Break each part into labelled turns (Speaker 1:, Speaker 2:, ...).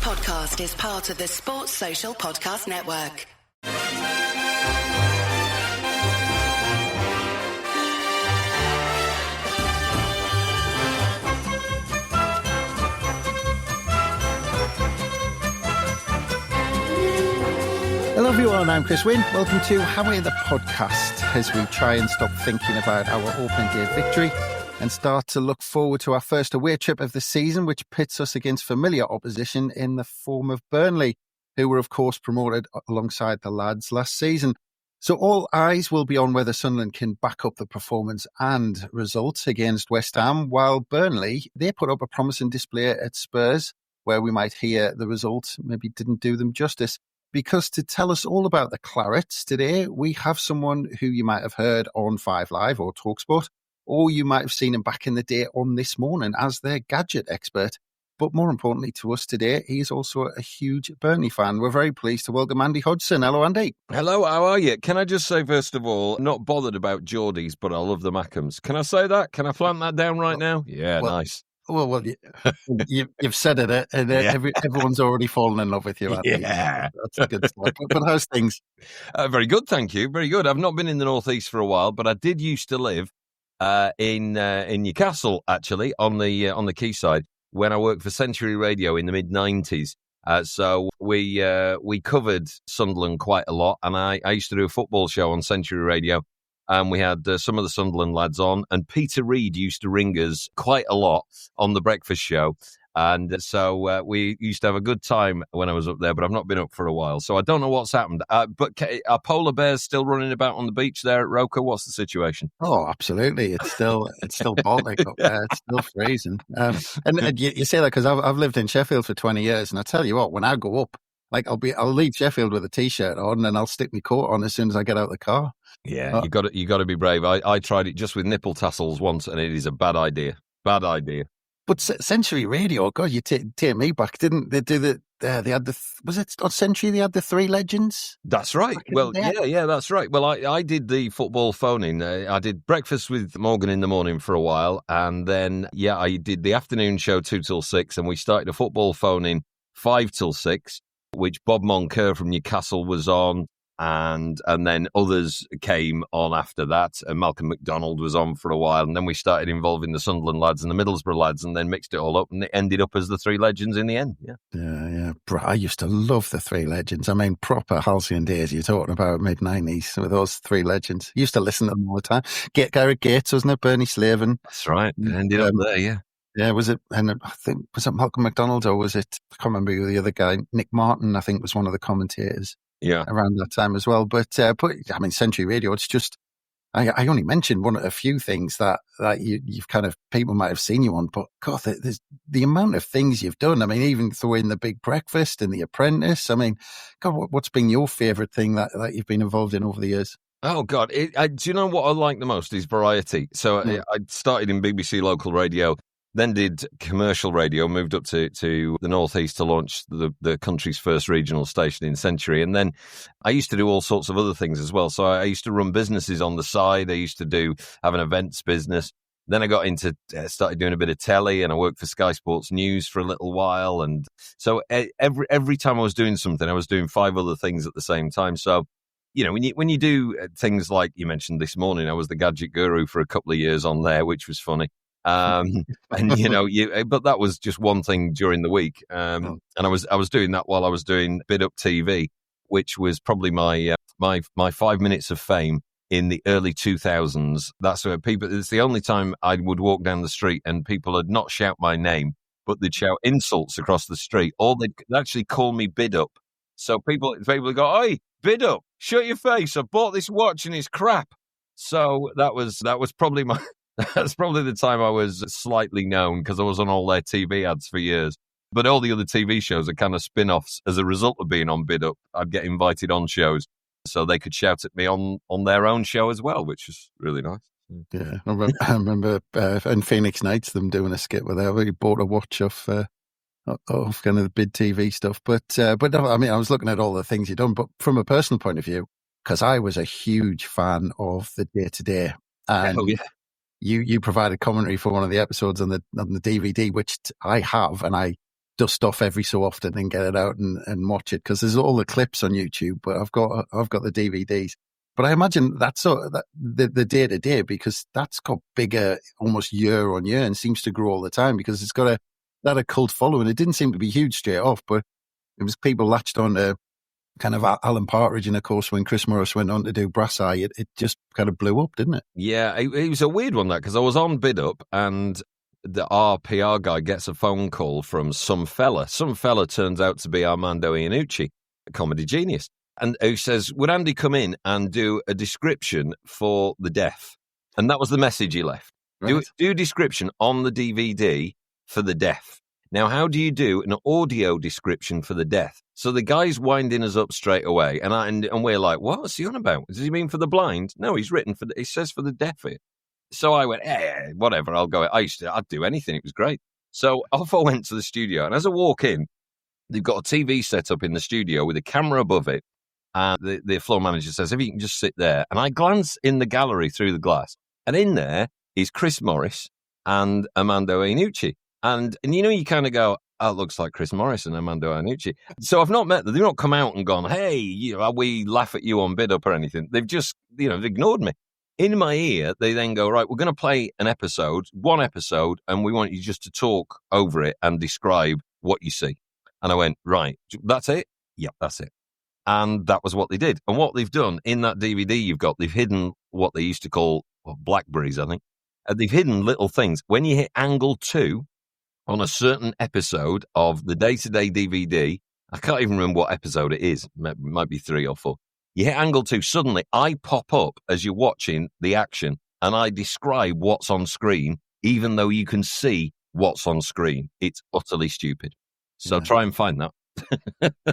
Speaker 1: podcast is part of the Sports Social Podcast Network.
Speaker 2: Hello everyone, I'm Chris Wynn. Welcome to Howie the podcast, as we try and stop thinking about our opening day victory and start to look forward to our first away trip of the season, which pits us against familiar opposition in the form of Burnley, who were of course promoted alongside the lads last season. So all eyes will be on whether Sunderland can back up the performance and results against West Ham, while Burnley, they put up a promising display at Spurs, where we might hear the result maybe didn't do them justice. Because to tell us all about the Clarets today, we have someone who you might have heard on 5 Live or TalkSport, or you might have seen him back in the day on This Morning as their gadget expert. But more importantly to us today, he is also a huge Burnley fan. We're very pleased to welcome Andy Hodgson. Hello, Andy.
Speaker 3: Hello, how are you? Can I just say, first of all, not bothered about Geordies, but I love the Mackhams. Can I say that? Can I plant that down right now? Yeah, nice.
Speaker 2: Well, you've said it, and everyone's already fallen in love with you, Andy.
Speaker 3: Yeah.
Speaker 2: That's a good stuff. But how's things?
Speaker 3: Very good, thank you. Very good. I've not been in the Northeast for a while, but I did used to live in Newcastle, actually, on the quayside, when I worked for Century Radio in the mid-90s. So we covered Sunderland quite a lot, and I used to do a football show on Century Radio. And we had some of the Sunderland lads on, and Peter Reid used to ring us quite a lot on the breakfast show. And so we used to have a good time when I was up there, but I've not been up for a while. So I don't know what's happened. But are polar bears still running about on the beach there at Roker? What's the situation?
Speaker 2: Oh, absolutely. It's still Baltic up there. It's still freezing. And you say that because I've lived in Sheffield for 20 years. And I tell you what, when I go up, like I'll leave Sheffield with a T-shirt on, and I'll stick my coat on as soon as I get out of the car.
Speaker 3: Yeah, you got to be brave. I tried it just with nipple tassels once, and it is a bad idea. Bad idea.
Speaker 2: But Century Radio, God, you take me back. Didn't they do they had was it on Century? They had the 3 legends.
Speaker 3: That's right. Well, yeah, that's right. Well, I did the football phoning. I did breakfast with Morgan in the morning for a while, and then I did the afternoon show 2 till 6, and we started a football phoning 5 till 6. Which Bob Moncur from Newcastle was on, and then others came on after that, and Malcolm McDonald was on for a while, and then we started involving the Sunderland lads and the Middlesbrough lads, and then mixed it all up, and it ended up as the 3 legends in the end.
Speaker 2: Yeah. I used to love the 3 legends. I mean, proper halcyon days. You're talking about mid-90s with those 3 legends. Used to listen to them all the time. Gareth Gates, wasn't it? Bernie Slaven.
Speaker 3: That's right. It ended up there, yeah.
Speaker 2: Yeah, was it Malcolm McDonald, or was it, I can't remember who the other guy, Nick Martin, I think was one of the commentators around that time as well. But I mean, Century Radio, it's just, I only mentioned a few things that you've kind of, people might have seen you on, but God, there's the amount of things you've done. I mean, even throw in the Big Breakfast and The Apprentice. I mean, God, what's been your favourite thing that you've been involved in over the years?
Speaker 3: Oh, God. Do you know what I like the most is variety. So I started in BBC local radio, then did commercial radio, moved up to the Northeast to launch the country's first regional station in Century. And then I used to do all sorts of other things as well. So I used to run businesses on the side. I used to have an events business. Then I got into, started doing a bit of telly, and I worked for Sky Sports News for a little while. And so every time I was doing something, I was doing 5 other things at the same time. So, you know, when you do things like you mentioned This Morning, I was the gadget guru for a couple of years on there, which was funny. And but that was just one thing during the week. And I was doing that while I was doing Bid Up TV, which was probably my 5 minutes of fame in the early 2000s. That's where it's the only time I would walk down the street and people would not shout my name, but they'd shout insults across the street, or they'd actually call me Bid Up. So people would go, "Oi, Bid Up, shut your face. I bought this watch and it's crap." So that was probably that's probably the time I was slightly known, because I was on all their TV ads for years. But all the other TV shows are kind of spin-offs as a result of being on Bid Up. I'd get invited on shows so they could shout at me on their own show as well, which is really nice.
Speaker 2: Yeah, I remember in Phoenix Nights them doing a skit where they bought a watch off kind of the Bid TV stuff. But no, I mean, I was looking at all the things you've done, but from a personal point of view, because I was a huge fan of the Day-to-Day. And you provided commentary for one of the episodes on the DVD, which I have, and I dust off every so often and get it out and watch it, because there's all the clips on YouTube, but I've got the DVDs. But I imagine that's the day to day, because that's got bigger almost year on year and seems to grow all the time, because it's got a cult following. It didn't seem to be huge straight off, but it was people latched on to kind of Alan Partridge, and of course when Chris Morris went on to do Brass Eye, it just kind of blew up, didn't it?
Speaker 3: Yeah, it was a weird one, that, because I was on Bid Up and our PR guy gets a phone call from some fella. Some fella turns out to be Armando Iannucci, a comedy genius, and who says, would Andy come in and do a description for the deaf? And that was the message he left. Right. Do a description on the DVD for the deaf. Now, how do you do an audio description for the deaf? So the guy's winding us up straight away, and we're like, what's he on about? Does he mean for the blind? No, he says for the deaf here. So I went, whatever, I'll go. I'd do anything. It was great. So off I went to the studio, and as I walk in, they've got a TV set up in the studio with a camera above it, and the floor manager says, if you can just sit there. And I glance in the gallery through the glass, and in there is Chris Morris and Armando Iannucci. And you kind of go, oh, it looks like Chris Morris and Armando Iannucci. So I've not met them. They've not come out and gone, hey, we laugh at you on Bid Up or anything. They've just, they've ignored me. In my ear, they then go, right, we're going to play one episode, and we want you just to talk over it and describe what you see. And I went, right, that's it? Yep, that's it. And that was what they did. And what they've done in that DVD they've hidden what they used to call blackberries, I think. They've hidden little things. When you hit angle 2, on a certain episode of the day-to-day DVD, I can't even remember what episode it is. It might be 3 or 4. You hit angle 2, suddenly I pop up as you're watching the action, and I describe what's on screen, even though you can see what's on screen. It's utterly stupid. So try and find that.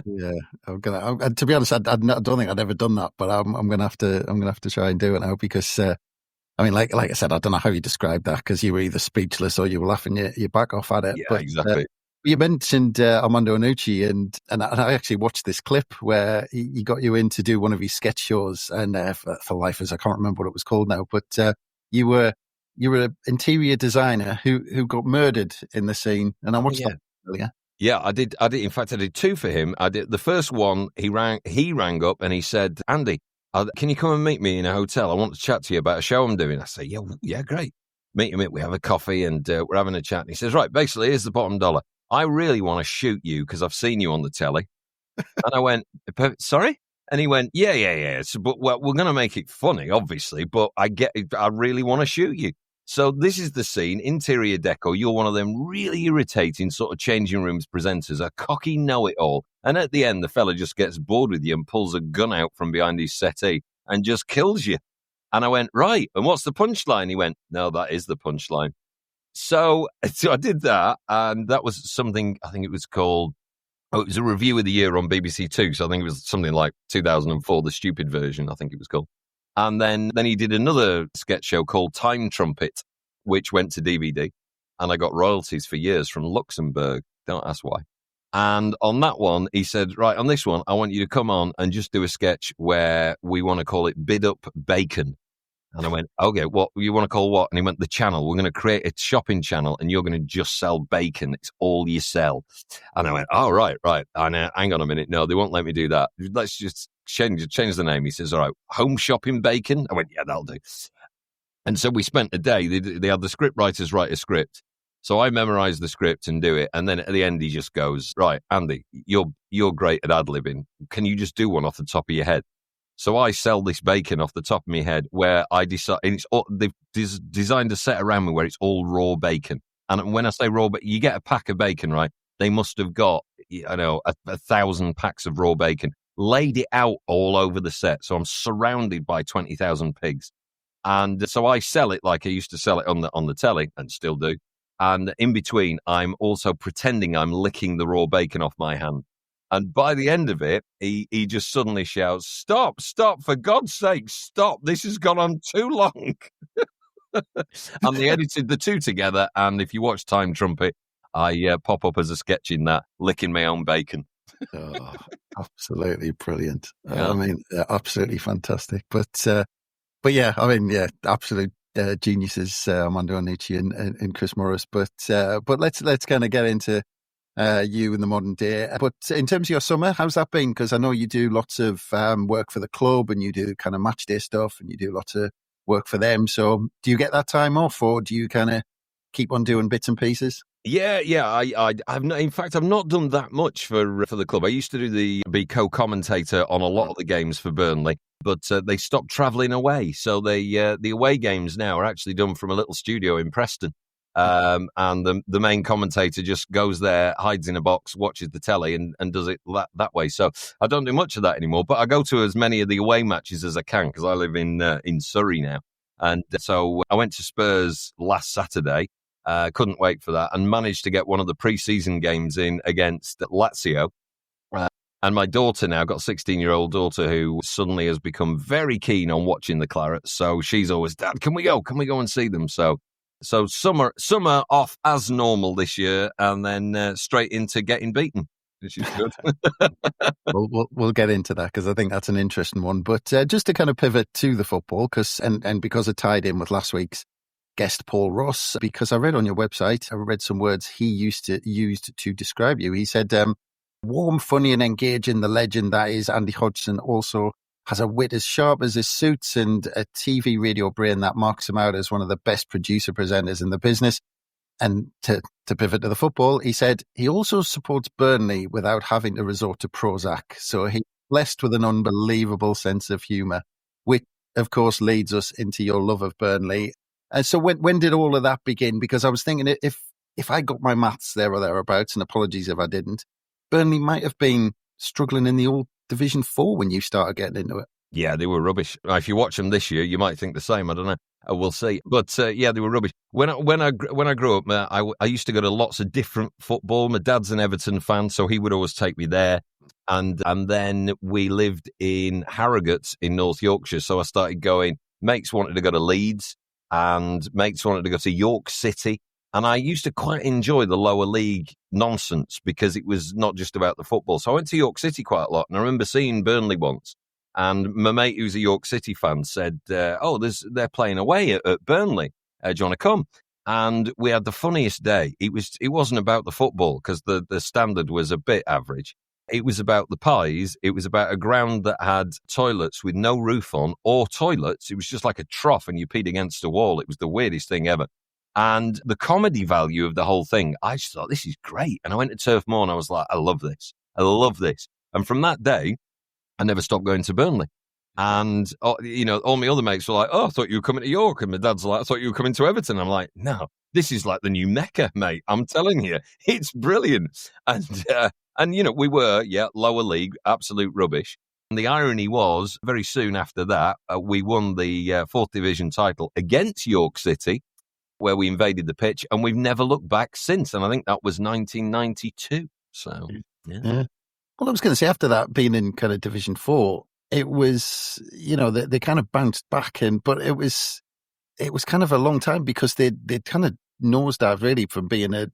Speaker 2: Yeah, I'm gonna. To be honest, I don't think I'd ever done that, but I'm gonna have to try and do it now, because. I mean, like I said, I don't know how you describe that, because you were either speechless or you were laughing your back off at it.
Speaker 3: Yeah,
Speaker 2: but,
Speaker 3: exactly.
Speaker 2: You mentioned Armando Iannucci, and I actually watched this clip where he got you in to do one of his sketch shows, and for lifers, I can't remember what it was called now, but you were an interior designer who got murdered in the scene, and I watched that earlier.
Speaker 3: Yeah, I did. In fact, I did 2 for him. I did the first one. He rang up and he said, Andy, can you come and meet me in a hotel? I want to chat to you about a show I'm doing. I say, yeah, great. Meet him. We have a coffee and we're having a chat. And he says, right, basically, here's the bottom dollar. I really want to shoot you because I've seen you on the telly. And I went, sorry? And he went, yeah. So, but we're going to make it funny, obviously, but I really want to shoot you. So this is the scene, interior deco. You're one of them really irritating sort of changing rooms presenters, a cocky know-it-all. And at the end, the fella just gets bored with you and pulls a gun out from behind his settee and just kills you. And I went, right, and what's the punchline? He went, no, that is the punchline. So I did that, and that was something, I think it was called, it was a review of the year on BBC Two, so I think it was something like 2004, the stupid version, I think it was called. And then he did another sketch show called Time Trumpet, which went to DVD, and I got royalties for years from Luxembourg. Don't ask why. And on that one, he said, right, on this one, I want you to come on and just do a sketch where we want to call it Bid Up Bacon. And I went, okay, what you want to call what? And he went, the channel. We're going to create a shopping channel, and you're going to just sell bacon. It's all you sell. And I went, oh, right. And hang on a minute. No, they won't let me do that. Let's just change the name. He says, all right, home shopping bacon. I went, yeah, that'll do. And so we spent a day. They had the script writers write a script. So I memorized the script and do it. And then at the end, he just goes, right, Andy, you're great at ad-libbing. Can you just do one off the top of your head? So I sell this bacon off the top of my head, where I decide they've designed a set around me where it's all raw bacon. And when I say raw, you get a pack of bacon, right? They must have got, 1,000 packs of raw bacon, laid it out all over the set. So I'm surrounded by 20,000 pigs. And so I sell it like I used to sell it on the telly, and still do. And in between, I'm also pretending I'm licking the raw bacon off my hand. And by the end of it, he just suddenly shouts, stop, for God's sake, stop. This has gone on too long. And they edited the two together. And if you watch Time Trumpet, I pop up as a sketch in that, licking my own bacon.
Speaker 2: Oh, absolutely brilliant.
Speaker 3: Yeah.
Speaker 2: Absolutely fantastic. But yeah, absolute geniuses, Armando Iannucci and Chris Morris. But let's kind of get into you in the modern day. But in terms of your summer, how's that been? Because I know you do lots of work for the club and you do kind of match day stuff and you do lots of work for them. So do you get that time off or do you kind of keep on doing bits and pieces?
Speaker 3: Yeah. I've not, in fact, I've not done that much for the club. I used to be co-commentator on a lot of the games for Burnley, but they stopped travelling away. So the away games now are actually done from a little studio in Preston. And the main commentator just goes there, hides in a box, watches the telly and does it that way. So I don't do much of that anymore, but I go to as many of the away matches as I can because I live in Surrey now. And so I went to Spurs last Saturday. Couldn't wait for that and managed to get one of the pre-season games in against Lazio. And my daughter now, got a 16-year-old daughter who suddenly has become very keen on watching the Clarets. So she's always, Dad, can we go and see them? So summer off as normal this year and then straight into getting beaten, which is good.
Speaker 2: We'll get into that because I think that's an interesting one. But just to kind of pivot to the football, and because it tied in with last week's guest Paul Ross, because I read on your website, I read some words he used to describe you. He said, warm, funny and engaging, the legend that is Andy Hodgson also has a wit as sharp as his suits and a TV radio brain that marks him out as one of the best producer presenters in the business. And to pivot to the football, he said he also supports Burnley without having to resort to Prozac. So he's blessed with an unbelievable sense of humour, which of course leads us into your love of Burnley. And so when did all of that begin? Because I was thinking if I got my maths there or thereabouts, and apologies if I didn't, Burnley might have been struggling in the old Division 4 when you started getting into it.
Speaker 3: Yeah, they were rubbish. If you watch them this year, you might think the same. I don't know. We'll see. But yeah, they were rubbish. When I grew up, I used to go to lots of different football. My dad's an Everton fan, so he would always take me there. And then we lived in Harrogate in North Yorkshire, so I started going. Mates wanted to go to Leeds, and mates wanted to go to York City. And I used to quite enjoy the lower league nonsense because it was not just about the football. So I went to York City quite a lot. And I remember seeing Burnley once. And my mate, who's a York City fan, said, they're playing away at Burnley. Do you want to come? And we had the funniest day. It wasn't about the football because the standard was a bit average. It was about the pies. It was about a ground that had toilets with no roof on or toilets. It was just like a trough and you peed against a wall. It was the weirdest thing ever. And the comedy value of the whole thing, I just thought, this is great. And I went to Turf Moor and I was like, I love this. And from that day, I never stopped going to Burnley. And, all my other mates were like, oh, I thought you were coming to York. And my dad's like, I thought you were coming to Everton. I'm like, no, this is like the new Mecca, mate. I'm telling you, it's brilliant. And we were, lower league, absolute rubbish. And the irony was, very soon after that, we won the 4th Division title against York City, where we invaded the pitch, and we've never looked back since. And I think that was 1992. So, yeah.
Speaker 2: Well, I was going to say, after that, being in kind of Division 4, it was, they kind of bounced back, but it was kind of a long time because they'd kind of nosedived really from being a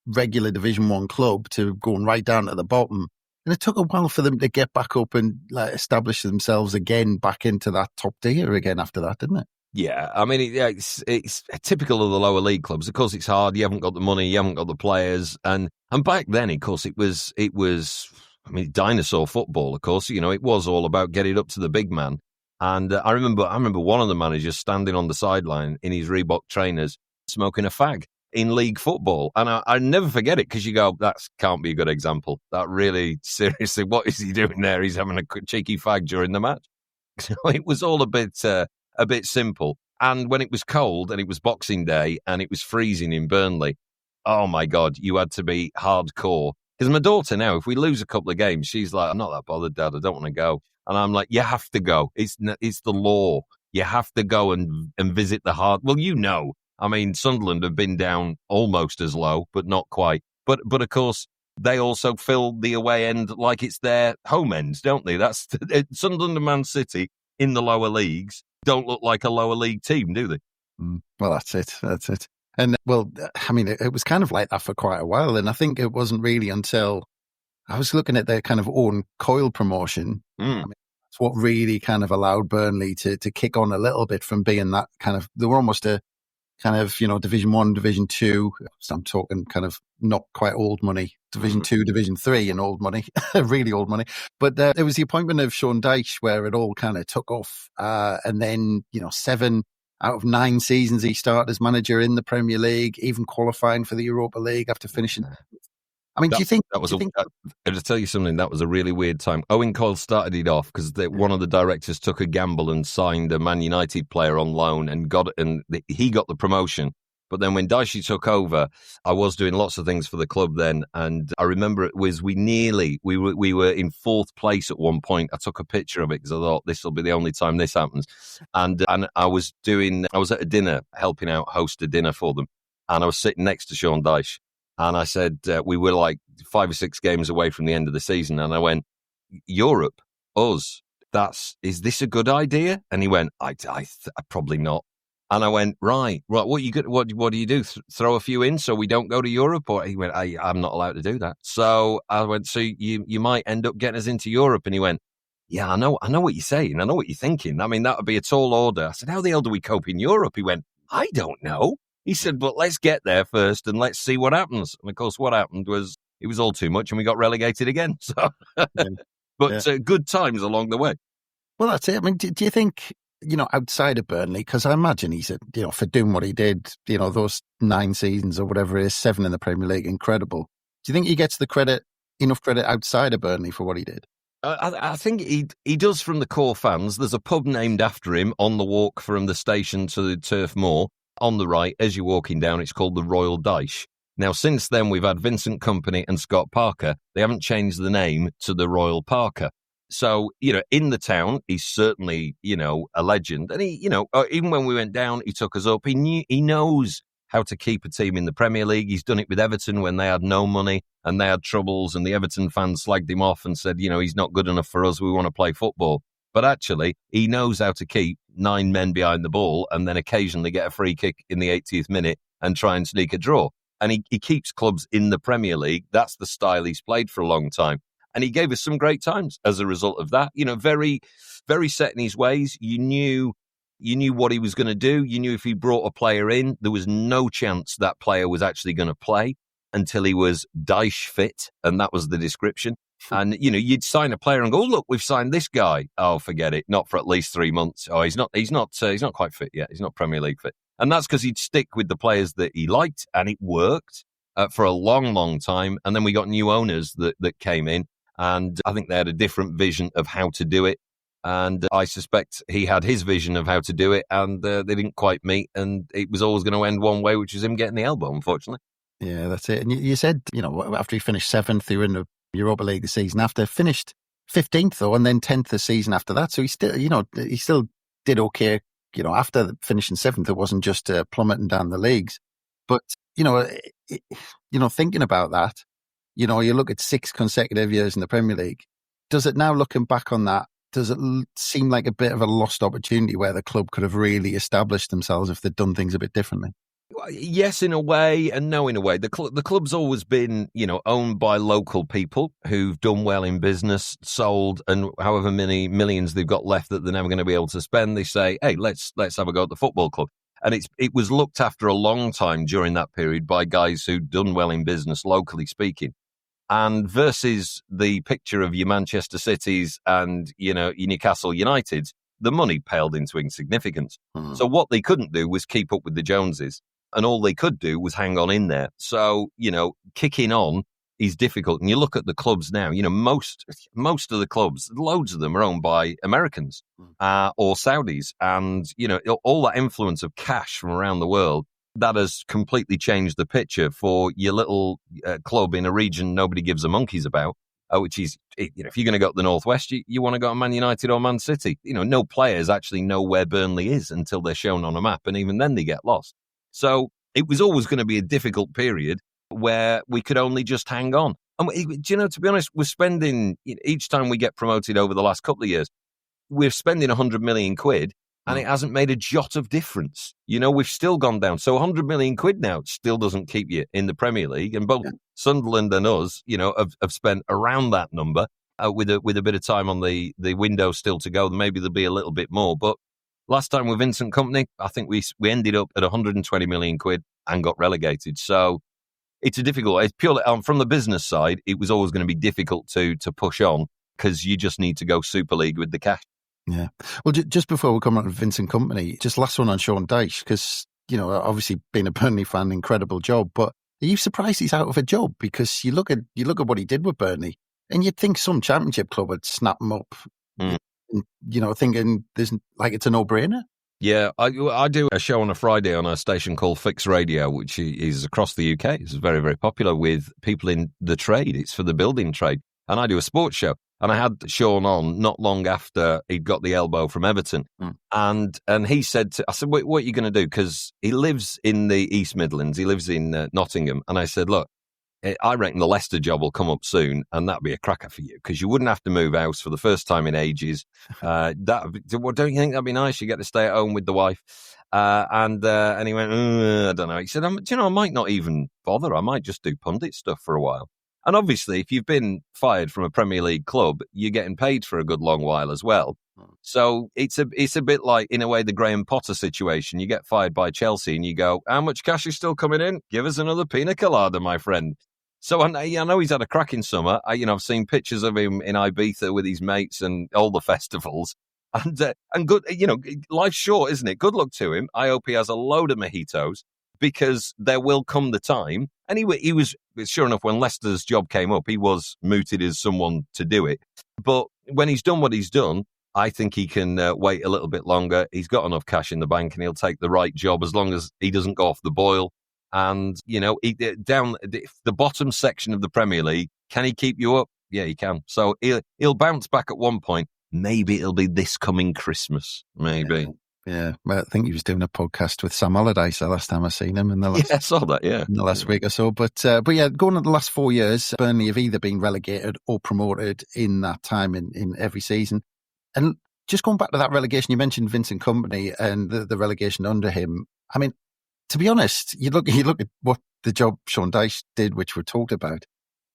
Speaker 2: regular Division 1 club to going right down to the bottom. And it took a while for them to get back up and establish themselves again back into that top tier again after that, didn't it?
Speaker 3: Yeah, I mean, it's typical of the lower league clubs. Of course, it's hard. You haven't got the money. You haven't got the players. And back then, of course, it was. I mean, dinosaur football. Of course, it was all about getting up to the big man. And I remember one of the managers standing on the sideline in his Reebok trainers, smoking a fag in league football. And I never forget it because you go, that can't be a good example. That really, seriously, what is he doing there? He's having a cheeky fag during the match. So it was all a bit simple. And when it was cold and it was Boxing Day and it was freezing in Burnley, oh my God, you had to be hardcore. Because my daughter now, if we lose a couple of games, she's like, I'm not that bothered, Dad, I don't want to go. And I'm like, you have to go. It's the law. You have to go and visit the hard. Well, I mean, Sunderland have been down almost as low, but not quite. But of course, they also fill the away end like it's their home end, don't they? That's Sunderland and Man City in the lower leagues don't look like a lower league team, do they?
Speaker 2: Well, that's it. And, well, I mean, it was kind of like that for quite a while. And I think it wasn't really until I was looking at their kind of own coil promotion. I mean, that's what really kind of allowed Burnley to kick on a little bit from being that kind of, they were almost a kind of, Division 1, Division 2. So I'm talking kind of not quite old money, Division 2, Division 3 and old money, really old money. But it was the appointment of Sean Dyche where it all kind of took off. And then, 7 out of 9 seasons he started as manager in the Premier League, even qualifying for the Europa League after finishing. I mean, do you think...
Speaker 3: I'll tell you something, that was a really weird time. Owen Coyle started it off because one of the directors took a gamble and signed a Man United player on loan and he got the promotion. But then when Dyche took over, I was doing lots of things for the club then. And I remember it was, we were in 4th place at one point. I took a picture of it because I thought this will be the only time this happens. And I was at a dinner, helping out host a dinner for them. And I was sitting next to Sean Dyche. And I said, we were like 5 or 6 games away from the end of the season. And I went, Europe, us, is this a good idea? And he went, I probably not. And I went, right. What do you do? Throw a few in so we don't go to Europe? Or he went, I'm not allowed to do that. So I went, so you might end up getting us into Europe. And he went, yeah, I know what you're saying. I know what you're thinking. I mean, that would be a tall order. I said, how the hell do we cope in Europe? He went, I don't know. He said, but let's get there first and let's see what happens. And of course, what happened was it was all too much and we got relegated again. So, good times along the way.
Speaker 2: Well, that's it. I mean, do you think, outside of Burnley, because I imagine he's, for doing what he did, those 9 seasons or whatever it is, 7 in the Premier League, incredible. Do you think he gets enough credit outside of Burnley for what he did?
Speaker 3: I think he does from the core fans. There's a pub named after him on the walk from the station to the Turf Moor. On the right, as you're walking down, it's called the Royal Dyche. Now, since then, we've had Vincent Kompany and Scott Parker. They haven't changed the name to the Royal Parker. So, in the town, he's certainly, a legend. And he, even when we went down, he took us up. He knows how to keep a team in the Premier League. He's done it with Everton when they had no money and they had troubles. And the Everton fans slagged him off and said, he's not good enough for us. We want to play football. But actually, he knows how to keep 9 men behind the ball and then occasionally get a free kick in the 80th minute and try and sneak a draw. And he keeps clubs in the Premier League. That's the style he's played for a long time. And he gave us some great times as a result of that. Very, very set in his ways. You knew what he was going to do. You knew if he brought a player in, there was no chance that player was actually going to play until he was Dyche fit. And that was the description. And, you'd sign a player and go, oh, look, we've signed this guy. Oh, forget it. Not for at least 3 months. Oh, he's not quite fit yet. He's not Premier League fit. And that's because he'd stick with the players that he liked, and it worked for a long, long time. And then we got new owners that came in, and I think they had a different vision of how to do it. And I suspect he had his vision of how to do it, and they didn't quite meet. And it was always going to end one way, which was him getting the elbow, unfortunately.
Speaker 2: Yeah, that's it. And you said, after he finished 7th, they were in the Europa League the season after, finished 15th though, and then 10th the season after that. So he still did okay, after finishing 7th. It wasn't just plummeting down the leagues. But, thinking about that, you look at 6 consecutive years in the Premier League. Does it now, looking back on that, does it seem like a bit of a lost opportunity where the club could have really established themselves if they'd done things a bit differently?
Speaker 3: Yes, in a way, and no, in a way. The club's always been, owned by local people who've done well in business, sold, and however many millions they've got left that they're never going to be able to spend, they say, hey, let's have a go at the football club. And it was looked after a long time during that period by guys who'd done well in business, locally speaking. And versus the picture of your Manchester Cities and, your Newcastle Uniteds, the money paled into insignificance. Mm. So what they couldn't do was keep up with the Joneses. And all they could do was hang on in there. So, kicking on is difficult. And you look at the clubs now, most of the clubs, loads of them are owned by Americans or Saudis. And, all that influence of cash from around the world, that has completely changed the picture for your little club in a region nobody gives a monkeys about, which is, if you're going to go to the Northwest, you want to go to Man United or Man City. No players actually know where Burnley is until they're shown on a map. And even then they get lost. So it was always going to be a difficult period where we could only just hang on. And, to be honest, we're spending, each time we get promoted over the last couple of years, we're spending 100 million quid and it hasn't made a jot of difference. We've still gone down. So 100 million quid now still doesn't keep you in the Premier League. And both Sunderland and us, have spent around that number with a bit of time on the window still to go. Maybe there'll be a little bit more. But Last time with Vincent Kompany, I think we ended up at 120 million quid and got relegated. So it's it's purely from the business side. It was always going to be difficult to push on because you just need to go Super League with the cash.
Speaker 2: Yeah. Well, just before we come on to Vincent Kompany, just last one on Sean Dyche, because, obviously being a Burnley fan, incredible job, but are you surprised he's out of a job? Because you look at what he did with Burnley, and you'd think some championship club would snap him up, thinking it's a no-brainer.
Speaker 3: Yeah, I do a show on a Friday on a station called Fix Radio, which is across the UK. It's very, very popular with people in the trade. It's for the building trade. And I do a sports show. And I had Sean on not long after he'd got the elbow from Everton. And he said, I said, what are you going to do? Because he lives in the East Midlands. He lives in Nottingham. And I said, look, I reckon the Leicester job will come up soon, and that'd be a cracker for you because you wouldn't have to move house for the first time in ages. Don't you think that'd be nice? You get to stay at home with the wife. And he went, I don't know. He said, I might not even bother. I might just do pundit stuff for a while. And obviously, if you've been fired from a Premier League club, you're getting paid for a good long while as well. So it's a bit like, in a way, the Graham Potter situation. You get fired by Chelsea and you go, how much cash is still coming in? Give us another pina colada, my friend. So I know he's had a cracking summer. I've seen pictures of him in Ibiza with his mates and all the festivals. And good, life's short, isn't it? Good luck to him. I hope he has a load of mojitos because there will come the time. And he was, sure enough, when Leicester's job came up, he was mooted as someone to do it. But when he's done what he's done, I think he can wait a little bit longer. He's got enough cash in the bank and he'll take the right job as long as he doesn't go off the boil. And, down the bottom section of the Premier League, can he keep you up? Yeah, he can. So he'll bounce back at one point. Maybe it'll be this coming Christmas. Maybe.
Speaker 2: Yeah. Well, I think he was doing a podcast with Sam Allardyce the last time I seen him.
Speaker 3: I saw that, yeah.
Speaker 2: In the last week or so. But yeah, going on the last 4 years, Burnley have either been relegated or promoted in that time in every season. And just going back to that relegation, you mentioned Vincent Kompany and the relegation under him. I mean, to be honest, you look at what the job Sean Dyche did, which we talked about.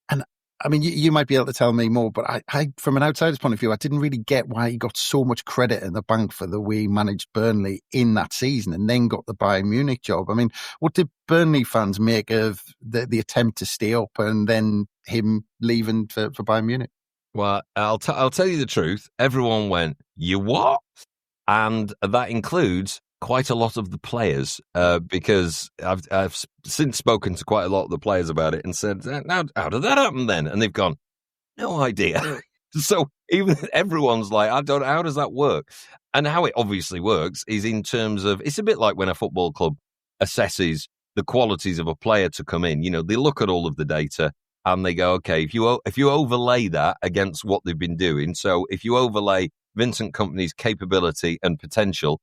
Speaker 2: And I mean, you might be able to tell me more, but I, from an outsider's point of view, I didn't really get why he got so much credit in the bank for the way he managed Burnley in that season and then got the Bayern Munich job. I mean, what did Burnley fans make of the attempt to stay up and then him leaving for Bayern Munich?
Speaker 3: Well, I'll tell you the truth. Everyone went, you what? And that includes quite a lot of the players, because I've since spoken to quite a lot of the players about it and said, now, how did that happen then? And they've gone, no idea. So even everyone's like, I don't know, how does that work? And how it obviously works is in terms of, it's a bit like when a football club assesses the qualities of a player to come in. They look at all of the data and they go, okay, if you overlay that against what they've been doing, so if you overlay Vincent Kompany's capability and potential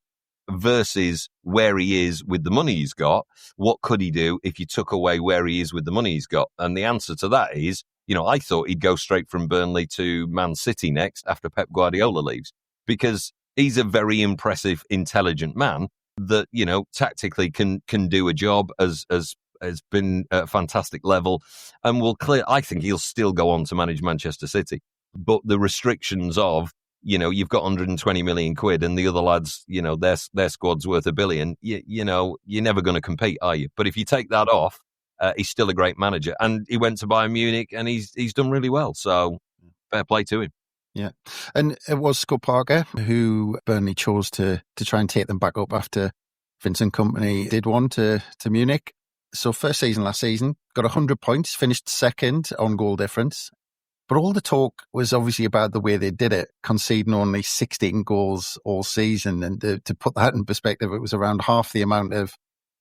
Speaker 3: versus where he is with the money he's got, what could he do if you took away where he is with the money he's got? And the answer to that is, I thought he'd go straight from Burnley to Man City next after Pep Guardiola leaves, because he's a very impressive, intelligent man that, tactically can do a job, has been at a fantastic level, and I think he'll still go on to manage Manchester City. But the restrictions of, you've got 120 million quid and the other lads, their squad's worth $1 billion. You're never going to compete, are you? But if you take that off, he's still a great manager. And he went to Bayern Munich and he's done really well. So fair play to him.
Speaker 2: Yeah. And it was Scott Parker who Burnley chose to try and take them back up after Vincent Kompany did one to Munich. So first season last season, got 100 points, finished second on goal difference. But all the talk was obviously about the way they did it, conceding only 16 goals all season. And to put that in perspective, it was around half the amount of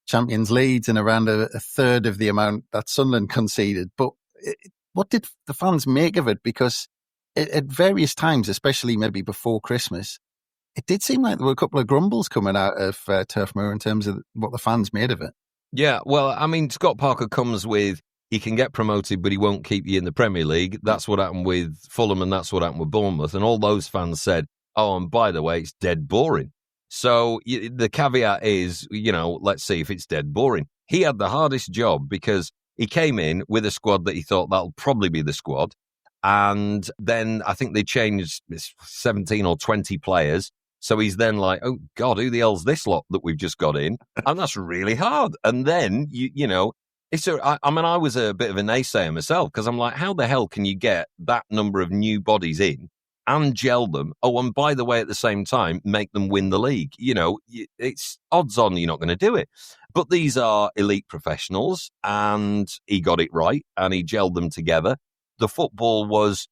Speaker 2: Champions Leagues and around a third of the amount that Sunderland conceded. But what did the fans make of it? Because at various times, especially maybe before Christmas, it did seem like there were a couple of grumbles coming out of Turf Moor in terms of what the fans made of it.
Speaker 3: Yeah, well, I mean, Scott Parker comes with, he can get promoted, but he won't keep you in the Premier League. That's what happened with Fulham and that's what happened with Bournemouth. And all those fans said, oh, and by the way, it's dead boring. So the caveat is, let's see if it's dead boring. He had the hardest job because he came in with a squad that he thought that'll probably be the squad. And then I think they changed 17 or 20 players. So he's then like, oh, God, who the hell's this lot that we've just got in? And that's really hard. And then, you know, I was a bit of a naysayer myself because I'm like, how the hell can you get that number of new bodies in and gel them? Oh, and by the way, at the same time, make them win the league. You know, it's odds on you're not going to do it. But these are elite professionals, and he got it right, and he gelled them together. The football was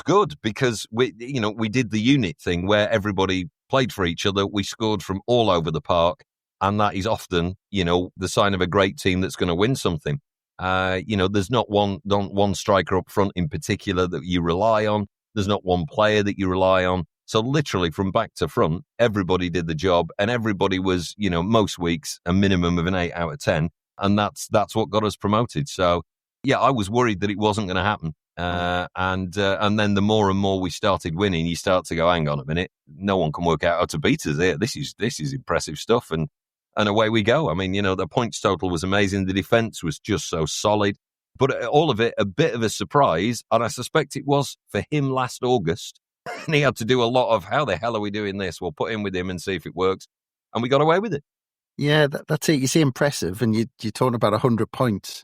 Speaker 3: good because we did the unit thing where everybody played for each other. We scored from all over the park, and that is often, you know, the sign of a great team that's going to win something. You know, there's not one striker up front in particular that you rely on. There's not one player that you rely on. So literally from back to front, everybody did the job, and everybody was, you know, most weeks a minimum of an 8 out of 10. And that's what got us promoted. So, yeah, I was worried that it wasn't going to happen. And then the more and more we started winning, you start to go, hang on a minute, no one can work out how to beat us here. This is impressive stuff. And away we go. I mean, you know, the points total was amazing. The defence was just so solid. But all of it, a bit of a surprise. And I suspect it was for him last August. And he had to do a lot of, how the hell are we doing this? We'll put in with him and see if it works. And we got away with it.
Speaker 2: Yeah, that's it. You see impressive, and you're talking about 100 points.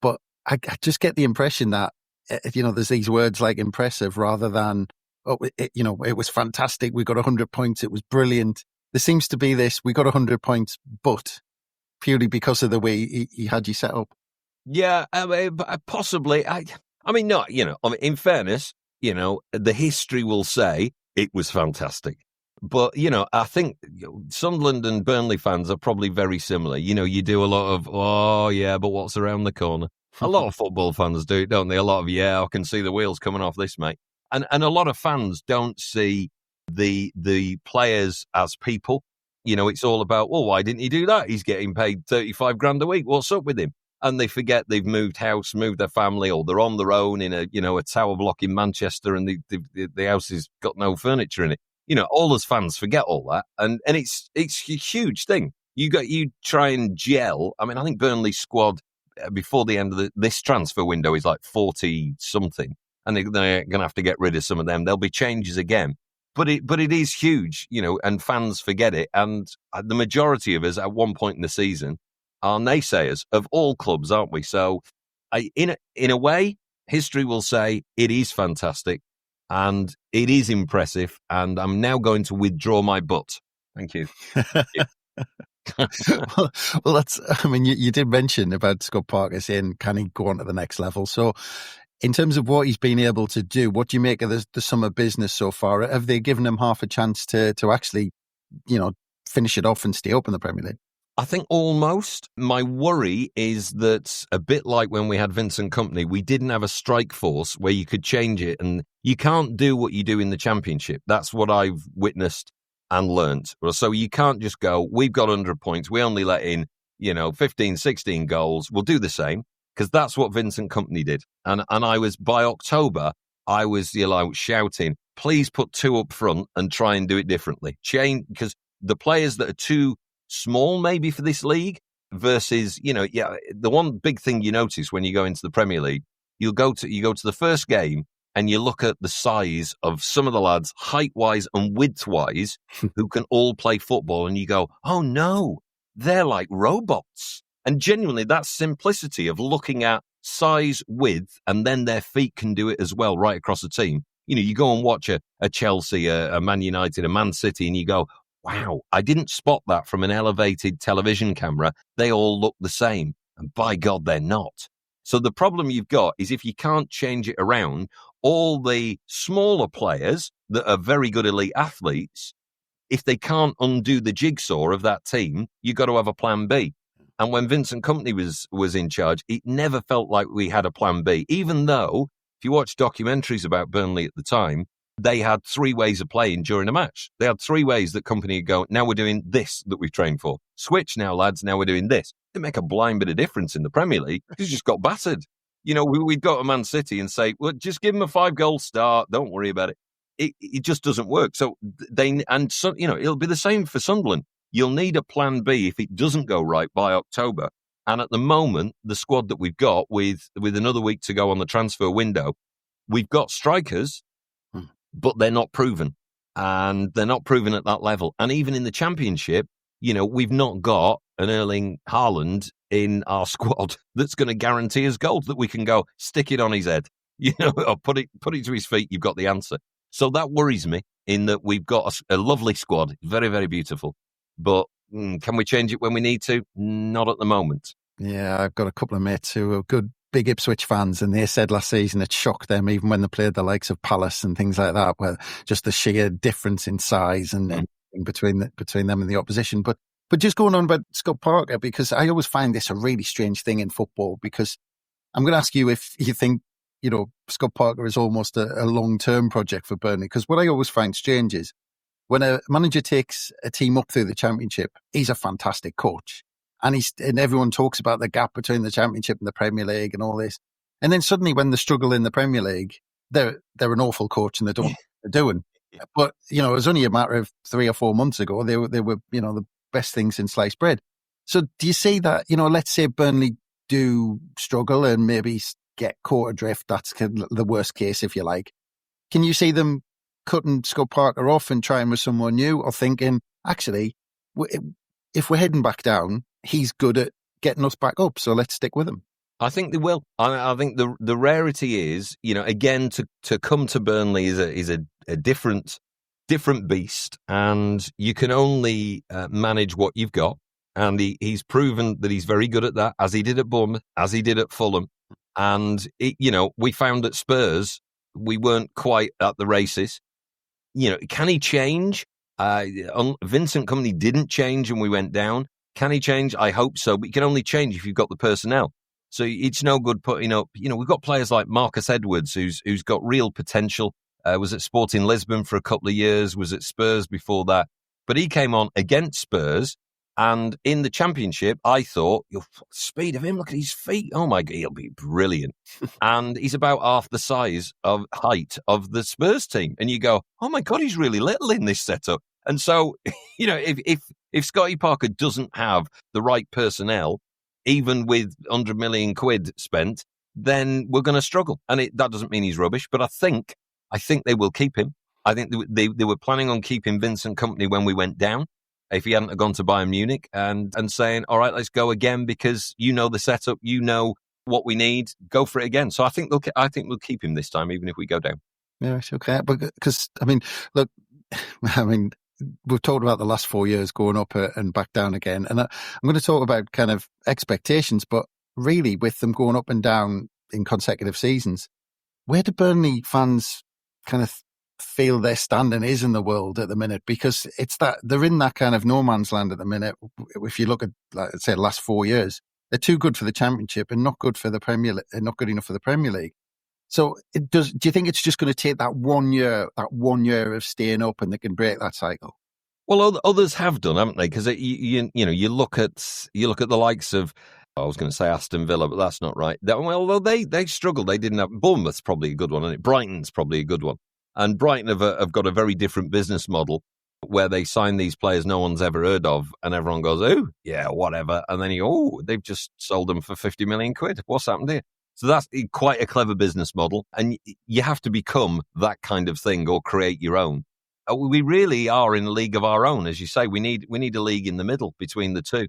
Speaker 2: But I just get the impression that, you know, there's these words like impressive rather than, it was fantastic. We got 100 points. It was brilliant. There seems to be this, we got 100 points, but purely because of the way he had you set up.
Speaker 3: Yeah, I mean, possibly. I mean, no, you know, in fairness, you know, the history will say it was fantastic. But, you know, I think Sunderland and Burnley fans are probably very similar. You know, you do a lot of, oh, yeah, but what's around the corner? A lot of football fans do, don't they? A lot of, yeah, I can see the wheels coming off this, mate. And a lot of fans don't see the players as people. You know, it's all about, well, why didn't he do that? He's getting paid 35 grand a week. What's up with him? And they forget they've moved house, moved their family, or they're on their own in a tower block in Manchester, and the house has got no furniture in it. You know, all us fans forget all that, and it's a huge thing. You try and gel. I mean, I think Burnley's squad before the end of this transfer window is like 40 something, and they're going to have to get rid of some of them. There'll be changes again, but it is huge, you know, and fans forget it. And the majority of us at one point in the season are naysayers of all clubs, aren't we? So, in a way, history will say it is fantastic and it is impressive. And I'm now going to withdraw my butt. Thank you.
Speaker 2: well, that's. I mean, you did mention about Scott Parker saying, "Can he go on to the next level?" So, in terms of what he's been able to do, what do you make of the summer business so far? Have they given him half a chance to actually, you know, finish it off and stay up in the Premier League?
Speaker 3: I think almost. My worry is that a bit like when we had Vincent Kompany, we didn't have a strike force where you could change it, and you can't do what you do in the Championship. That's what I've witnessed and learnt. So you can't just go, we've got 100 points, we only let in, 15, 16 goals. We'll do the same, because that's what Vincent Kompany did. And I was, by October, I was shouting, please put 2 up front and try and do it differently. Change, because the players that are too small maybe for this league versus, the one big thing you notice when you go into the Premier League, you go to the first game and you look at the size of some of the lads, height-wise and width-wise, who can all play football, and you go, oh no, they're like robots. And genuinely, that simplicity of looking at size, width, and then their feet can do it as well right across the team. You go and watch a Chelsea, a Man United, a Man City, and you go, wow, I didn't spot that from an elevated television camera. They all look the same. And by God, they're not. So the problem you've got is if you can't change it around, all the smaller players that are very good elite athletes, if they can't undo the jigsaw of that team, you've got to have a plan B. And when Vincent Kompany was in charge, it never felt like we had a plan B, even though if you watch documentaries about Burnley at the time, they had 3 ways of playing during a match. They had 3 ways that Kompany would go, now we're doing this that we've trained for. Switch now, lads, now we're doing this. It make a blind bit of difference in the Premier League because you just got battered. We'd go to Man City and say, well, just give them a 5-goal start. Don't worry about it. It just doesn't work. So it'll be the same for Sunderland. You'll need a plan B if it doesn't go right by October. And at the moment, the squad that we've got with another week to go on the transfer window, we've got strikers, but they're not proven. and they're not proven at that level. And even in the Championship, we've not got an Erling Haaland in our squad that's going to guarantee us goals that we can go stick it on his head, or put it to his feet. You've got the answer. So that worries me in that we've got a lovely squad, very, very beautiful. But can we change it when we need to? Not at the moment.
Speaker 2: Yeah, I've got a couple of mates who are good big Ipswich fans, and they said last season it shocked them even when they played the likes of Palace and things like that, where just the sheer difference in size and between them and the opposition. But just going on about Scott Parker, because I always find this a really strange thing in football, because I'm going to ask you if you think, Scott Parker is almost a long-term project for Burnley, because what I always find strange is when a manager takes a team up through the Championship, he's a fantastic coach. And everyone talks about the gap between the Championship and the Premier League and all this. And then suddenly when they struggle in the Premier League, they're an awful coach and they don't know what they're doing. But, it was only a matter of 3 or 4 months ago, they were the best things in sliced bread. So do you see that, let's say Burnley do struggle and maybe get caught adrift, that's the worst case, if you like. Can you see them cutting Scott Parker off and trying with someone new, or thinking, actually, if we're heading back down, he's good at getting us back up, so let's stick with him?
Speaker 3: I think they will. I think the rarity is, again, to come to Burnley is a different beast, and you can only manage what you've got. And he's proven that he's very good at that, as he did at Bournemouth, as he did at Fulham. And we found at Spurs we weren't quite at the races. Can he change? Vincent Kompany didn't change, and we went down. Can he change? I hope so, but you can only change if you've got the personnel. So it's no good putting up, we've got players like Marcus Edwards, who's got real potential, was at Sporting Lisbon for a couple of years, was at Spurs before that. But he came on against Spurs, and in the Championship, I thought, speed of him, look at his feet. Oh my God, he'll be brilliant. And he's about half the height of the Spurs team. And you go, oh my God, he's really little in this setup. And so, if Scotty Parker doesn't have the right personnel, even with 100 million quid spent, then we're going to struggle. And that doesn't mean he's rubbish, but I think they will keep him. I think they were planning on keeping Vincent Kompany when we went down, if he hadn't gone to Bayern Munich, and saying, all right, let's go again, because the setup, what we need, go for it again. So I think we'll keep him this time, even if we go down.
Speaker 2: Yeah, okay. Because, look, we've talked about the last 4 years going up and back down again. And I'm going to talk about kind of expectations, but really with them going up and down in consecutive seasons, where do Burnley fans kind of feel their standing is in the world at the minute? Because it's that they're in that kind of no man's land at the minute. If you look at, let's say, the last 4 years, they're too good for the Championship and not good for the Premier League, not good enough for the Premier League. So do you think it's just going to take that 1 year of staying up, and they can break that cycle?
Speaker 3: Well, others have done, haven't they? Because you look at the likes of, I was going to say Aston Villa, but that's not right. Well, they struggled. They didn't have. Bournemouth's probably a good one, and Brighton's probably a good one. And Brighton have got a very different business model where they sign these players no one's ever heard of, and everyone goes, oh, yeah, whatever. And then they've just sold them for 50 million quid. What's happened here? So that's quite a clever business model, and you have to become that kind of thing or create your own. We really are in a league of our own, as you say. We need a league in the middle between the two.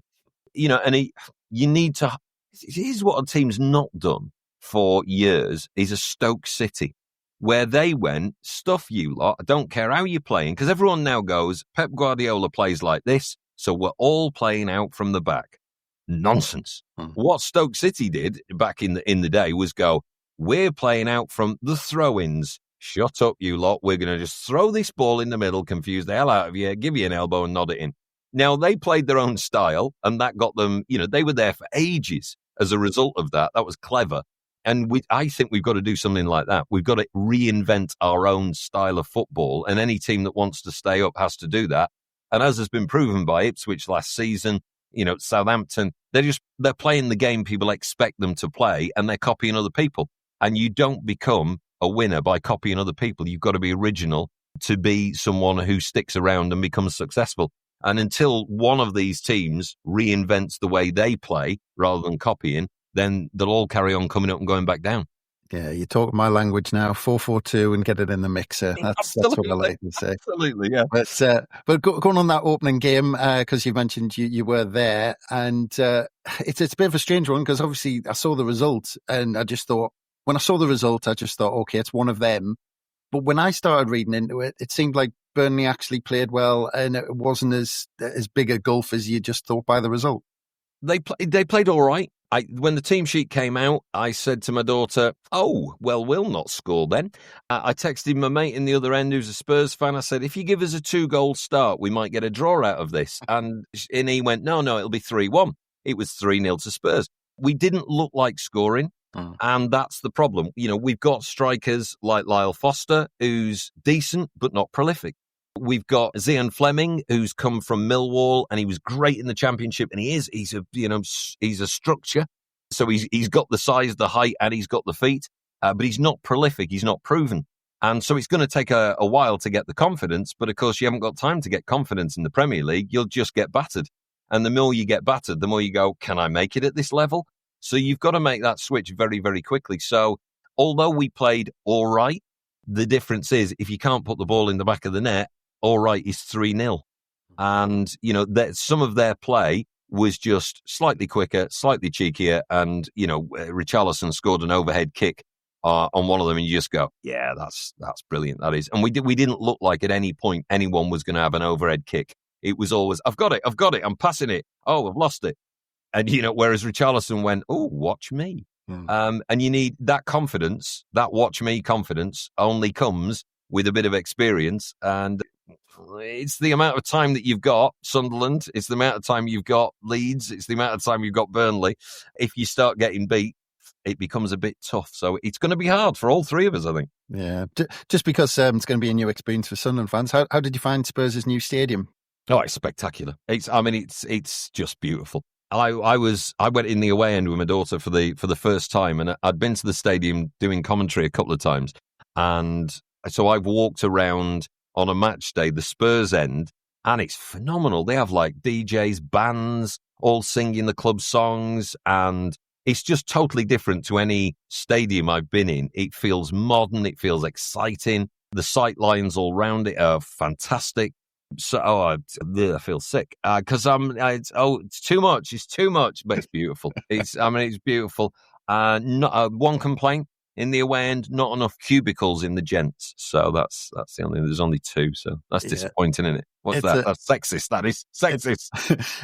Speaker 3: And you need to. Here's what a team's not done for years: is a Stoke City, where they went, stuff you lot. I don't care how you're playing, because everyone now goes, Pep Guardiola plays like this, so we're all playing out from the back. Nonsense. What Stoke City did back in the day was go, we're playing out from the throw-ins. Shut up, you lot. We're going to just throw this ball in the middle, confuse the hell out of you, give you an elbow and nod it in. Now, they played their own style, and that got them, they were there for ages as a result of that. That was clever. And I think we've got to do something like that. We've got to reinvent our own style of football, and any team that wants to stay up has to do that. And as has been proven by Ipswich last season, Southampton, they're playing the game people expect them to play, and they're copying other people. And you don't become a winner by copying other people. You've got to be original to be someone who sticks around and becomes successful. And until one of these teams reinvents the way they play rather than copying, then they'll all carry on coming up and going back down.
Speaker 2: Yeah, you're talking my language now. 4-4-2 and get it in the mixer. That's what I like to say.
Speaker 3: Absolutely, yeah.
Speaker 2: But going on that opening game, because you mentioned you were there, and it's a bit of a strange one because obviously I saw the result, and I just thought, okay, it's one of them. But when I started reading into it, it seemed like Burnley actually played well, and it wasn't as big a gulf as you just thought by the result.
Speaker 3: They played all right. When the team sheet came out, I said to my daughter, "Oh, well, we'll not score then." I texted my mate in the other end, who's a Spurs fan. I said, "If you give us a 2-goal start, we might get a draw out of this." And he went, "No, it'll be 3-1." It was 3-0 to Spurs. We didn't look like scoring. And that's the problem. We've got strikers like Lyle Foster, who's decent but not prolific. We've got Zian Fleming, who's come from Millwall, and he was great in the Championship, and he's a structure. So he's got the size, the height, and he's got the feet, but he's not prolific. He's not proven. And so it's going to take a while to get the confidence, but of course you haven't got time to get confidence in the Premier League. You'll just get battered. And the more you get battered, the more you go, can I make it at this level? So you've got to make that switch very, very quickly. So although we played all right, the difference is if you can't put the ball in the back of the net, all right is 3-0. And, some of their play was just slightly quicker, slightly cheekier. And, Richarlison scored an overhead kick on one of them, and you just go, yeah, that's brilliant. That is. And we didn't look like at any point anyone was going to have an overhead kick. It was always, I've got it, I'm passing it. Oh, I've lost it. And, whereas Richarlison went, oh, watch me. And you need that confidence, that watch me confidence only comes with a bit of experience. And it's the amount of time that you've got, Sunderland. It's the amount of time you've got, Leeds. It's the amount of time you've got, Burnley. If you start getting beat, it becomes a bit tough. So it's going to be hard for all three of us, I think.
Speaker 2: Yeah, just because it's going to be a new experience for Sunderland fans. How did you find Spurs' new stadium?
Speaker 3: Oh, it's spectacular. It's just beautiful. I went in the away end with my daughter for the first time, and I'd been to the stadium doing commentary a couple of times, and so I've walked around on a match day, the Spurs end, and it's phenomenal. They have like DJs, bands, all singing the club songs, and it's just totally different to any stadium I've been in. It feels modern, it feels exciting. The sight lines all round it are fantastic. So, I feel sick because it's too much. It's too much, but it's beautiful. It's beautiful. Not one complaint in the away end. Not enough cubicles in the gents. So that's the only. There's only 2. So that's disappointing, isn't it? What's that? That's sexist. That is sexist.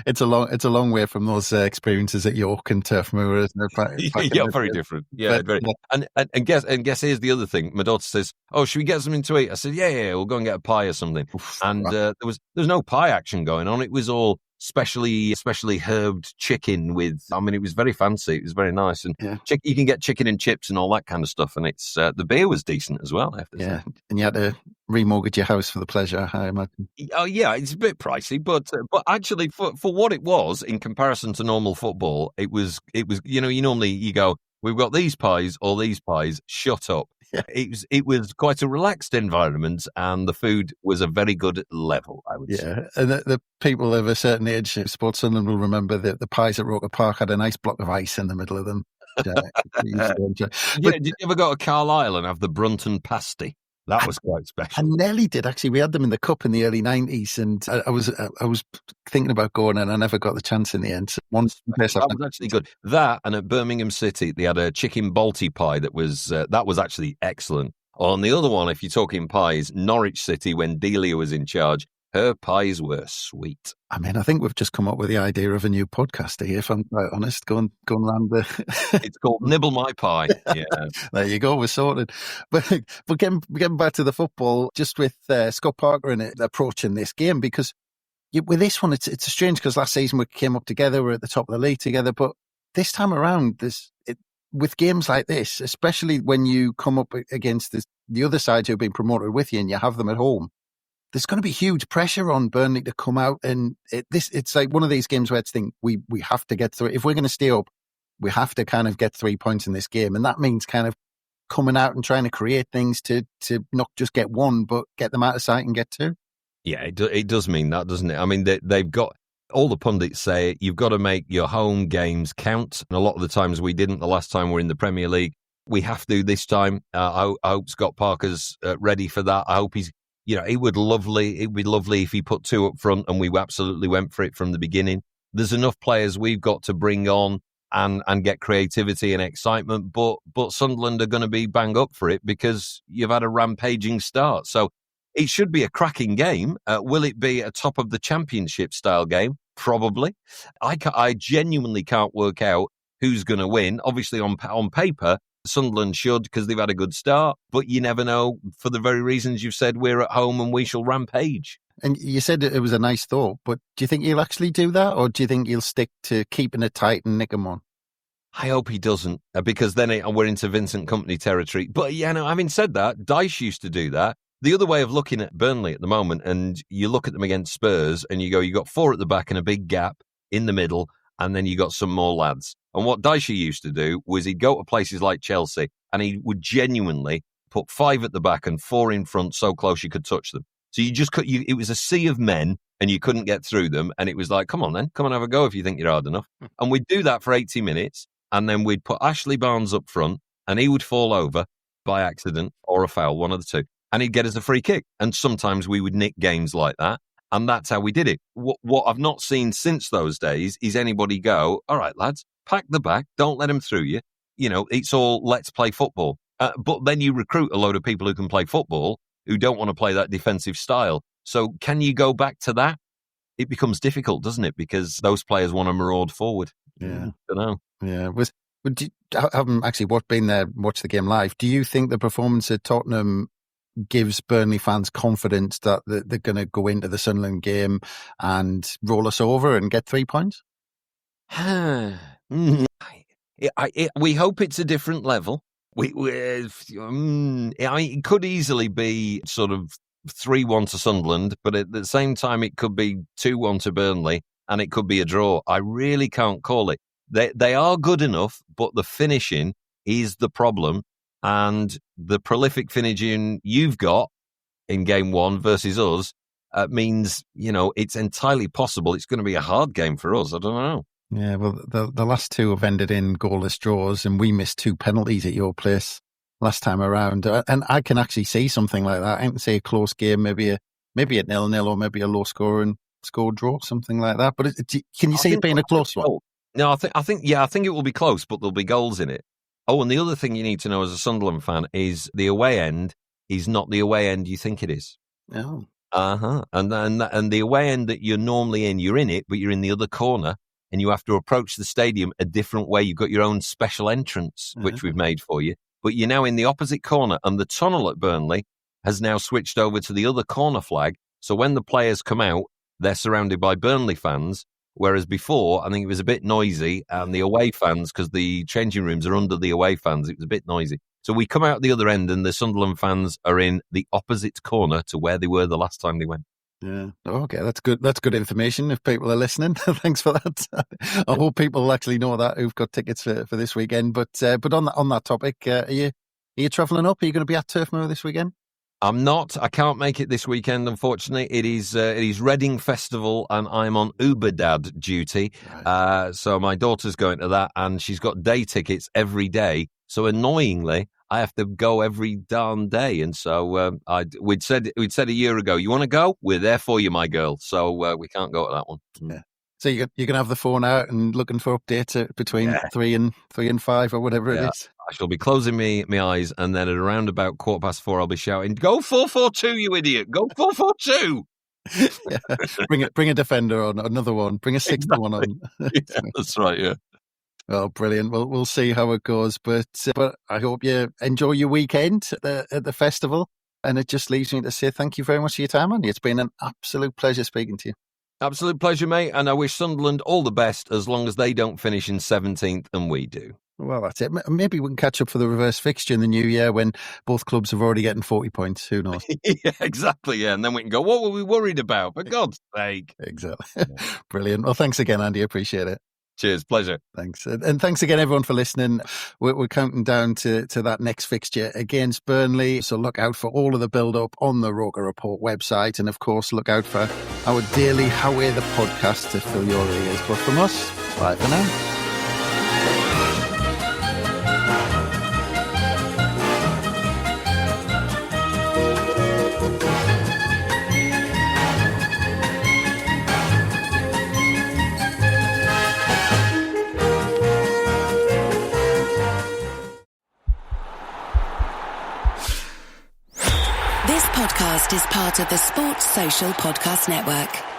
Speaker 2: It's a long way from those experiences at York and Turf Moor, isn't it?
Speaker 3: Yeah, very different. Yeah, very. And guess here's the other thing. My daughter says, "Oh, should we get something to eat?" I said, "Yeah, we'll go and get a pie or something." And there was no pie action going on. It was all specially herbed chicken with. It was very fancy. It was very nice, and you can get chicken and chips and all that kind of stuff. And it's the beer was decent as well. I have to say.
Speaker 2: And you had to remortgage your house for the pleasure, I imagine.
Speaker 3: Oh yeah, it's a bit pricey, but actually for what it was in comparison to normal football, it was you normally you go, we've got these pies or these pies, shut up. Yeah. It was quite a relaxed environment, and the food was a very good level, I would say.
Speaker 2: Yeah, and the people of a certain age, Sports Sunderland will remember that the pies at Roker Park had a nice block of ice in the middle of them.
Speaker 3: Did you ever go to Carlisle and have the Brunton pasty? That was quite special.
Speaker 2: I nearly did, actually. We had them in the Cup in the early 90s, and I was thinking about going, and I never got the chance in the end. So that
Speaker 3: was actually good. That, and at Birmingham City, they had a chicken balti pie that was actually excellent. On the other one, if you're talking pies, Norwich City, when Delia was in charge, her pies were sweet.
Speaker 2: I think we've just come up with the idea of a new podcast here, if I'm quite honest, going around the...
Speaker 3: It's called Nibble My Pie. Yeah.
Speaker 2: There you go, we're sorted. But getting back to the football, just with Scott Parker and approaching this game, because with this one, it's strange because last season we came up together, we're at the top of the league together, but this time around, with games like this, especially when you come up against the other side who've been promoted with you and you have them at home, there's going to be huge pressure on Burnley to come out, and it's like one of these games where it's we have to get through. If we're going to stay up, we have to kind of get 3 points in this game, and that means kind of coming out and trying to create things to not just get 1, but get them out of sight and get 2.
Speaker 3: Yeah, it does mean that, doesn't it? They've got, all the pundits say you've got to make your home games count, and a lot of the times we didn't. The last time we were in the Premier League, we have to this time. I hope Scott Parker's ready for that. I hope he's, it would be lovely if he put 2 up front and we absolutely went for it from the beginning. There's enough players we've got to bring on and get creativity and excitement, but Sunderland are going to be bang up for it because you've had a rampaging start. So it should be a cracking game. Will it be a top of the championship style game? Probably. I genuinely can't work out who's going to win. Obviously, on paper, Sunderland should because they've had a good start, but you never know for the very reasons you've said. We're at home and we shall rampage.
Speaker 2: And you said it was a nice thought, but do you think he'll actually do that, or do you think he'll stick to keeping it tight and nick him on?
Speaker 3: I hope he doesn't, because then we're into Vincent Kompany territory. But, having said that, Dyche used to do that. The other way of looking at Burnley at the moment, and you look at them against Spurs, and you go, you got 4 at the back and a big gap in the middle, and then you got some more lads. And what Dyche used to do was he'd go to places like Chelsea, and he would genuinely put 5 at the back and 4 in front so close you could touch them. So you just it was a sea of men, and you couldn't get through them, and it was like, come on then, come and have a go if you think you're hard enough. And we'd do that for 80 minutes, and then we'd put Ashley Barnes up front, and he would fall over by accident or a foul, one of the two. And he'd get us a free kick. And sometimes we would nick games like that. And that's how we did it. What I've not seen since those days is anybody go, all right, lads, pack the back. Don't let them through you. It's all let's play football. But then you recruit a load of people who can play football who don't want to play that defensive style. So can you go back to that? It becomes difficult, doesn't it? Because those players want to maraud forward.
Speaker 2: Yeah.
Speaker 3: I don't know.
Speaker 2: Yeah. I haven't actually been there, watched the game live. Do you think the performance at Tottenham gives Burnley fans confidence that they're going to go into the Sunderland game and roll us over and get 3 points?
Speaker 3: We hope it's a different level. It could easily be sort of 3-1 to Sunderland, but at the same time, it could be 2-1 to Burnley, and it could be a draw. I really can't call it. They are good enough, but the finishing is the problem. And the prolific finishing you've got in game 1 versus us means, it's entirely possible it's going to be a hard game for us. I don't know.
Speaker 2: Yeah, well, the last 2 have ended in goalless draws, and we missed 2 penalties at your place last time around. And I can actually see something like that. I can see a close game, maybe a 0-0 or maybe a low score draw, something like that. But can you see it being a close one?
Speaker 3: No, I think it will be close, but there'll be goals in it. Oh, and the other thing you need to know as a Sunderland fan is the away end is not the away end you think it is.
Speaker 2: Oh.
Speaker 3: And the away end that you're normally in, you're in it, but you're in the other corner, and you have to approach the stadium a different way. You've got your own special entrance, which we've made for you, but you're now in the opposite corner, and the tunnel at Burnley has now switched over to the other corner flag. So when the players come out, they're surrounded by Burnley fans. Whereas before, I think it was a bit noisy, and the away fans, because the changing rooms are under the away fans, it was a bit noisy. So we come out the other end, and the Sunderland fans are in the opposite corner to where they were the last time they went.
Speaker 2: Yeah. Okay, that's good. That's good information if people are listening. Thanks for that. I hope people actually know that who've got tickets for this weekend. But on that topic, are you travelling up? Are you going to be at Turf Moor this weekend?
Speaker 3: I'm not. I can't make it this weekend, unfortunately. It is Reading Festival, and I'm on Uber Dad duty. Right. So my daughter's going to that, and she's got day tickets every day. So annoyingly, I have to go every darn day. And so we'd said a year ago, you want to go? We're there for you, my girl. So we can't go to that one.
Speaker 2: Yeah. So you're going to have the phone out and looking for updates between 3 and 5 or whatever it is.
Speaker 3: I shall be closing my eyes, and then at around about 4:15, I'll be shouting, "Go 4-4-2, you idiot! Go 4-4-2!"
Speaker 2: Yeah. Bring a defender on, another one. Bring a sixth one on.
Speaker 3: Yeah, that's right. Yeah.
Speaker 2: Oh, brilliant! Well, we'll see how it goes, but I hope you enjoy your weekend at the festival. And it just leaves me to say thank you very much for your time, Andy. It's been an absolute pleasure speaking to you.
Speaker 3: Absolute pleasure, mate. And I wish Sunderland all the best, as long as they don't finish in 17th and we do.
Speaker 2: Well, that's it. Maybe we can catch up for the reverse fixture in the new year when both clubs have already getting 40 points. Who knows?
Speaker 3: Yeah, exactly. Yeah. And then we can go, what were we worried about? For God's sake.
Speaker 2: Exactly. Brilliant. Well, thanks again, Andy. Appreciate it.
Speaker 3: Cheers. Pleasure.
Speaker 2: Thanks. And thanks again, everyone, for listening. We're counting down to that next fixture against Burnley. So look out for all of the build-up on the Roker Report website. And, of course, look out for our daily How Are the podcast to fill your ears. But from us, bye for now.
Speaker 1: This podcast is part of the Sports Social Podcast Network.